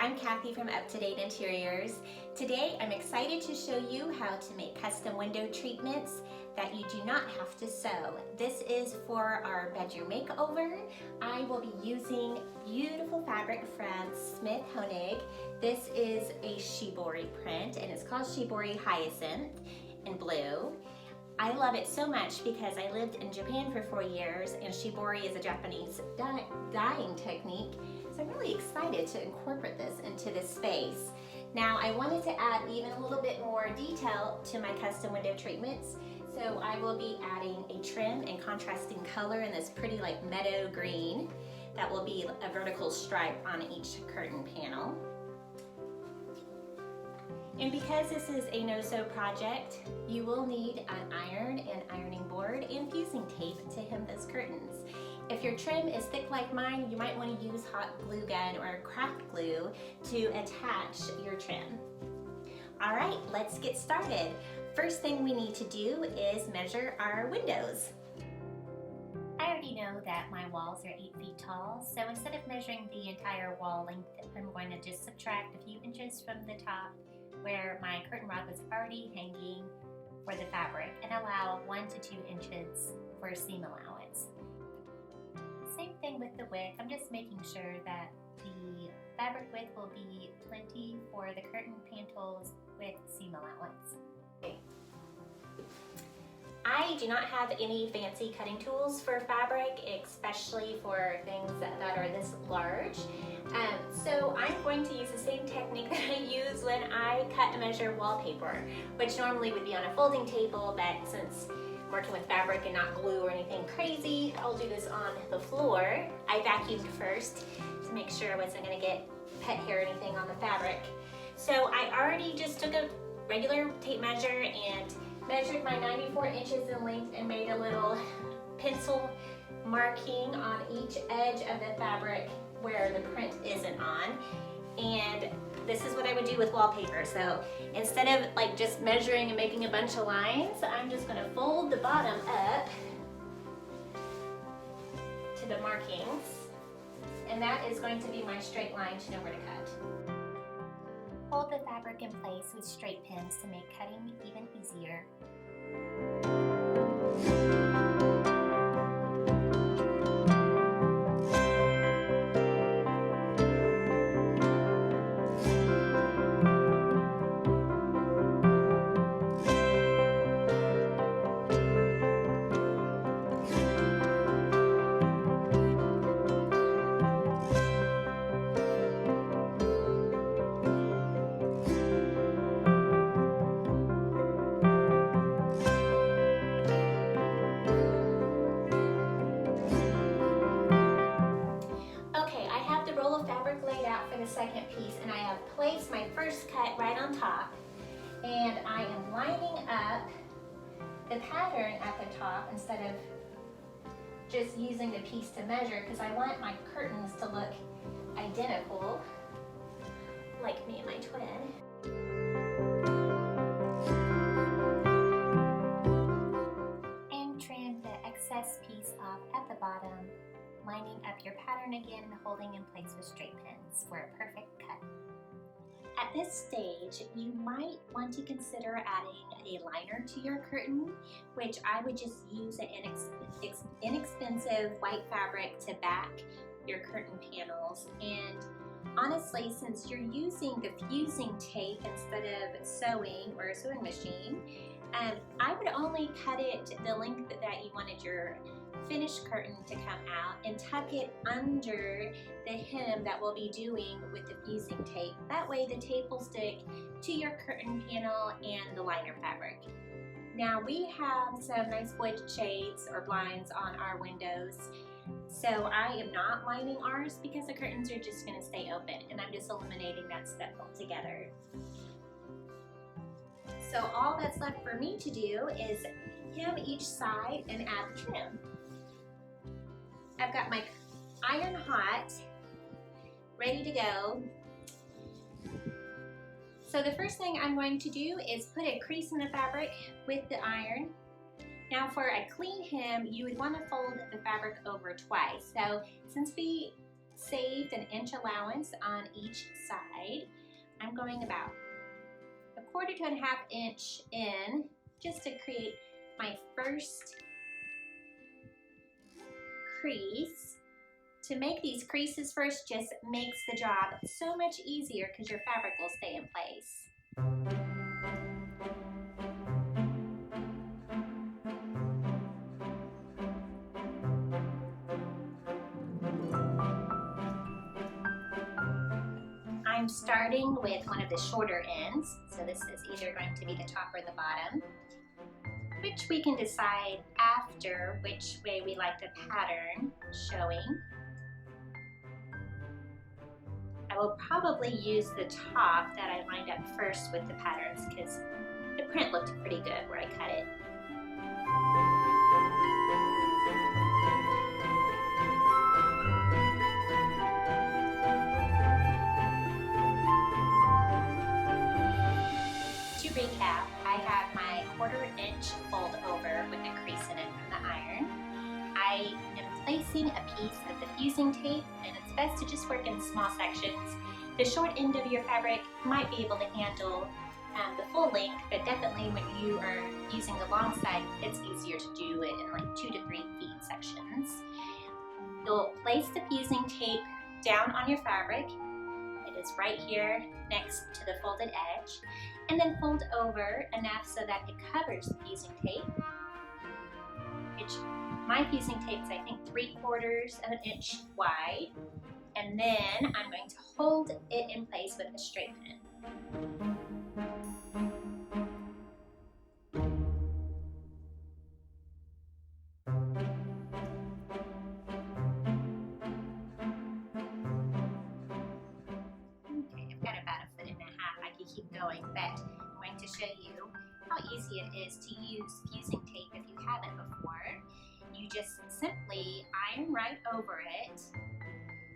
I'm Kathy from Up to Date Interiors. Today I'm excited to show you how to make custom window treatments that you do not have to sew. This is for our bedroom makeover. I will be using beautiful fabric from Smith Honig. This is a shibori print and it's called Shibori Hyacinth in blue. I love it so much because I lived in Japan for 4 years and shibori is a Japanese dyeing technique. So I'm really excited to incorporate this into this space. Now I wanted to add even a little bit more detail to my custom window treatments. So I will be adding a trim and contrasting color in this pretty like meadow green. That will be a vertical stripe on each curtain panel. And because this is a no-sew project, you will need an iron and ironing board and fusing tape to hem those curtains. If your trim is thick like mine, you might want to use hot glue gun or craft glue to attach your trim. All right, let's get started. First thing we need to do is measure our windows. I already know that my walls are 8 feet tall, so instead of measuring the entire wall length, I'm going to just subtract a few inches from the top where my curtain rod was already hanging for the fabric and allow 1 to 2 inches for seam allowance. Same thing with the width. I'm just making sure that the fabric width will be plenty for the curtain panels with seam allowance. Okay. I do not have any fancy cutting tools for fabric, especially for things that are this large. So I'm going to use the same technique that I use when I cut and measure wallpaper, which normally would be on a folding table, but since I'm working with fabric and not glue or anything crazy, I'll do this on the floor. I vacuumed first to make sure I wasn't going to get pet hair or anything on the fabric. So I already just took a regular tape measure and measured my 94 inches in length and made a little pencil marking on each edge of the fabric where the print isn't on. And this is what I would do with wallpaper. So instead of like just measuring and making a bunch of lines, I'm just going to fold the bottom up to the markings. And that is going to be my straight line to know where to cut. Hold the fabric in place with straight pins to make cutting even easier. For the second piece, and I have placed my first cut right on top, and I am lining up the pattern at the top instead of just using the piece to measure, because I want my curtains to look identical like me and my twin. And trim the excess piece off at the bottom, lining up your pattern again and holding in place with straight pins for a perfect cut. At this stage, you might want to consider adding a liner to your curtain, which I would just use an inexpensive white fabric to back your curtain panels. And honestly, since you're using the fusing tape instead of sewing or a sewing machine, I would only cut it the length that you wanted your finished curtain to come out and tuck it under the hem that we'll be doing with the fusing tape. That way the tape will stick to your curtain panel and the liner fabric. Now we have some nice wood shades or blinds on our windows, so I am not lining ours because the curtains are just going to stay open, and I'm just eliminating that step altogether. So all that's left for me to do is hem each side and add the trim. I've got my iron hot, ready to go. So the first thing I'm going to do is put a crease in the fabric with the iron. Now for a clean hem, you would want to fold the fabric over twice. So since we saved an inch allowance on each side. I'm going about 1/4 to 1/2 inch in just to create my first crease. To make these creases first just makes the job so much easier because your fabric will stay in place. I'm starting with one of the shorter ends, so this is either going to be the top or the bottom, which we can decide after which way we like the pattern showing. I will probably use the top that I lined up first with the patterns because the print looked pretty good where I cut it. To recap, I have my 1/4 inch fold over with a crease in it from the iron. I am placing a piece of the fusing tape, and it's best to just work in small sections. The short end of your fabric might be able to handle the full length, but definitely when you are using the long side, it's easier to do it in like 2 to 3 feet sections. You'll place the fusing tape down on your fabric. It is right here next to the folded edge, and then fold over enough so that it covers the fusing tape, which my fusing tape is I think 3/4 of an inch wide, and then I'm going to hold it in place with a straight pin. Okay, I've got about 1.5 feet. I could keep going, but I'm going to show you how easy it is to use fusing tape if you haven't before. You just simply iron right over it.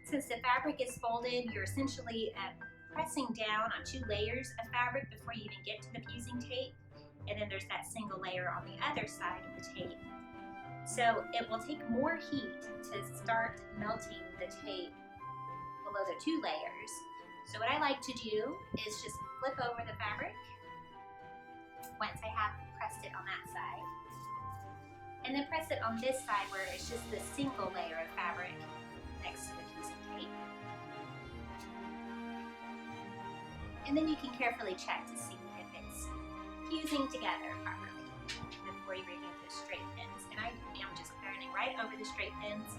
Since the fabric is folded, you're essentially pressing down on 2 layers of fabric before you even get to the fusing tape, and then there's that single layer on the other side of the tape. So it will take more heat to start melting the tape below the 2 layers. So what I like to do is just flip over the fabric once I have pressed it on that side, and then press it on this side where it's just the single layer of fabric next to the fusing tape. And then you can carefully check to see if it's fusing together properly before you remove the straight pins. And I am just ironing right over the straight pins,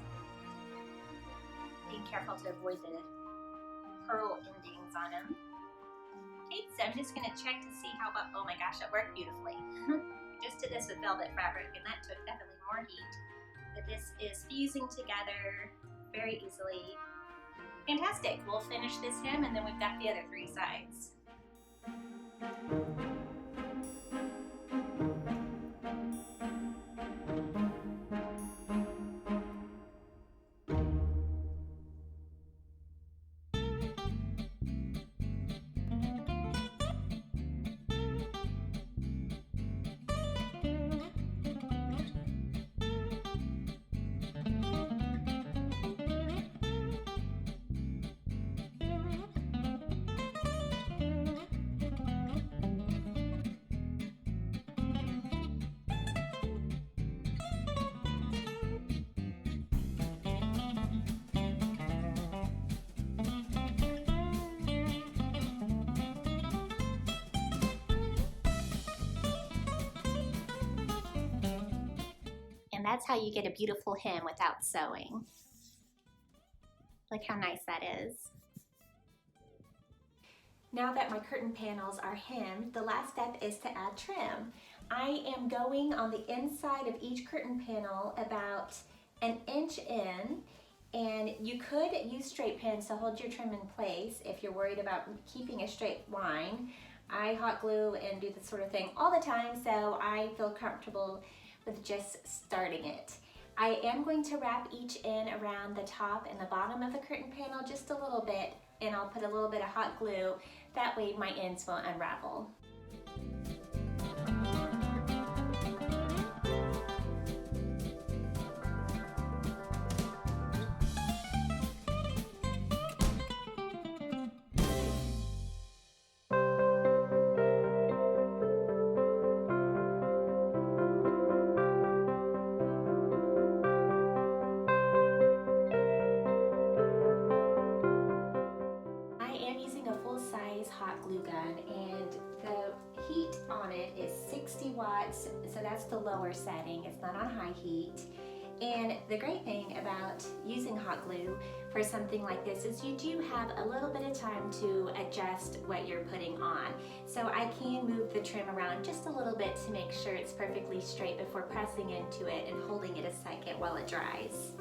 being careful to avoid the pearl endings on them. Okay, so I'm just going to check to see how about, oh my gosh, it worked beautifully. I just did this with velvet fabric and that took definitely more heat, but this is fusing together very easily. Fantastic. We'll finish this hem and then we've got the other 3 sides. And that's how you get a beautiful hem without sewing. Look how nice that is. Now that my curtain panels are hemmed, the last step is to add trim. I am going on the inside of each curtain panel about 1 inch in, and you could use straight pins to hold your trim in place if you're worried about keeping a straight line. I hot glue and do this sort of thing all the time, so I feel comfortable with just starting it. I am going to wrap each end around the top and the bottom of the curtain panel just a little bit, and I'll put a little bit of hot glue. That way my ends won't unravel. watts, so that's the lower setting. It's not on high heat. And the great thing about using hot glue for something like this is you do have a little bit of time to adjust what you're putting on. So I can move the trim around just a little bit to make sure it's perfectly straight before pressing into it and holding it a second while it dries.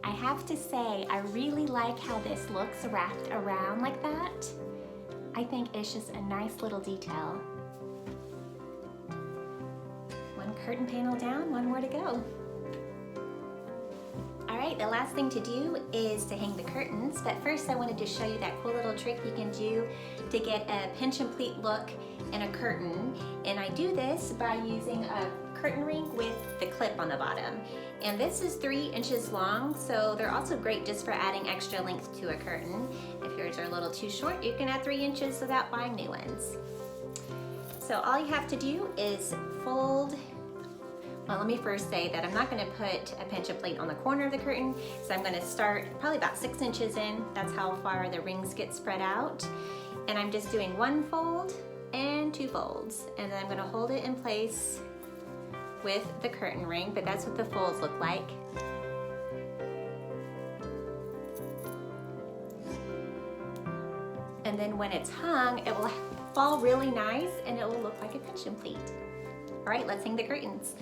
I have to say, I really like how this looks wrapped around like that. I think it's just a nice little detail. One curtain panel down, one more to go. All right, the last thing to do is to hang the curtains, but first I wanted to show you that cool little trick you can do to get a pinch and pleat look in a curtain. And I do this by using a curtain ring with the clip on the bottom. And this is 3 inches long, so they're also great just for adding extra length to a curtain. If yours are a little too short, you can add 3 inches without buying new ones. So all you have to do is fold. Well, let me first say that I'm not going to put a pinch and pleat on the corner of the curtain, so I'm going to start probably about 6 inches in. That's how far the rings get spread out. And I'm just doing 1 fold and 2 folds. And then I'm going to hold it in place with the curtain ring, but that's what the folds look like. And then when it's hung, it will fall really nice and it will look like a pinch and pleat. All right, let's hang the curtains.